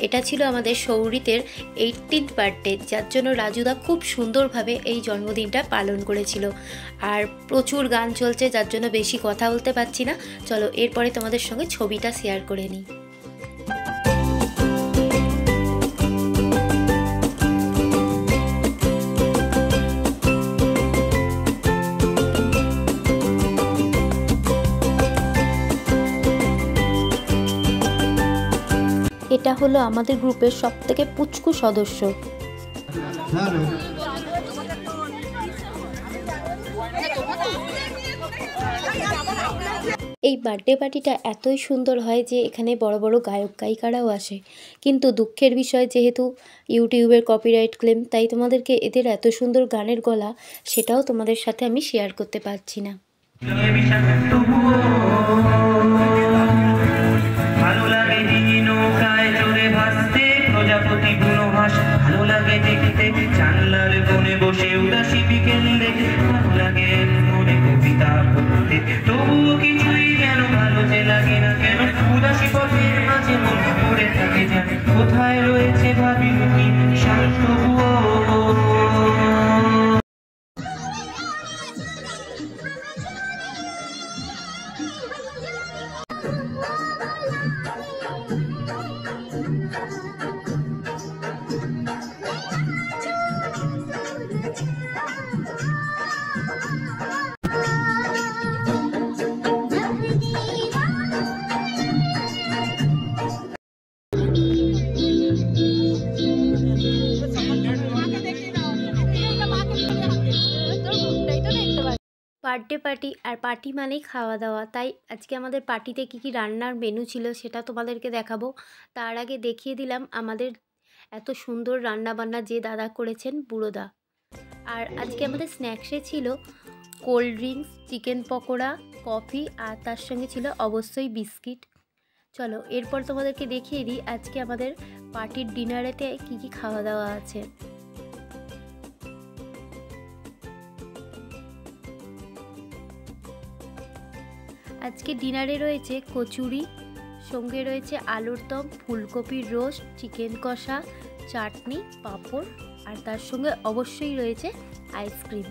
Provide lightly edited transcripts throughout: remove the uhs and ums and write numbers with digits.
এটা ছিল আমাদের সৌরিতের 18th বার্থডে, যার জন্য রাজুদা খুব সুন্দরভাবে এই জন্মদিনটা পালন করেছিল। আর প্রচুর গান চলছে, যার জন্য বেশি কথা বলতে পারছি না। চলো এরপরে তোমাদের সঙ্গে ছবিটা শেয়ার করে নিই। এটা হলো আমাদের গ্রুপের সবথেকে পুচকু সদস্য। এই বার্থডে পার্টিটা এতই সুন্দর হয় যে এখানে বড় বড় গায়ক গায়িকারাও আসে, কিন্তু দুঃখের বিষয় যেহেতু ইউটিউবের কপিরাইট ক্লেম, তাই তোমাদেরকে এদের এত সুন্দর গানের গলা সেটাও তোমাদের সাথে আমি শেয়ার করতে পারছি না। ভালো লাগে নৌকায় চড়ে ভাসতে, প্রজাপতি বুনো হাঁস ভালো লাগে দেখতে, জানলার কোণে বসে উদাসী বিকেল দেখে ভালো লাগে মনে কবিতা পড়তে, তবুও কিছুই যেন ভালো যে লাগে না কেন, উদাসী পথের মাঝে মন পড়ে থাকে যেন, কোথায় রয়েছে ভাবি কি শান্ত বার্থডে পার্টি, আর পার্টি মানেই খাওয়া দাওয়া। তাই আজকে আমাদের পার্টিতে কী কী রান্নার মেনু ছিল সেটা তোমাদেরকে দেখাবো। তার আগে দেখিয়ে দিলাম আমাদের এত সুন্দর রান্নাবান্না যে দাদা করেছেন, বুড়োদা। আর আজকে আমাদের স্ন্যাক্সে ছিল cold drinks, chicken pakora, coffee, আর তার সঙ্গে ছিল অবশ্যই বিস্কিট। চলো এরপর তোমাদেরকে দেখিয়ে দিই আজকে আমাদের পার্টির ডিনারেতে কী কী খাওয়া দাওয়া আছে। আজকে ডিনারে রয়েছে কচুরি, সঙ্গে রয়েছে আলুর দম, ফুলকপির রোস্ট, চিকেন কষা, চাটনি, পাঁপড়, আর তার সঙ্গে অবশ্যই রয়েছে আইসক্রিম।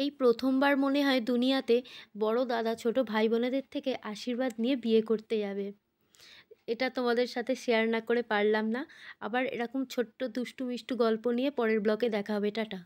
এই প্রথমবার মনে হয় দুনিয়াতে বড় দাদা ছোট ভাই বোনেদের থেকে আশীর্বাদ নিয়ে বিয়ে করতে যাবে। এটা তোমাদের সাথে শেয়ার না করে পারলাম না। আবার এরকম ছোট্ট দুষ্টু মিষ্টু গল্প নিয়ে পরের ব্লগে দেখা হবে। টাটা।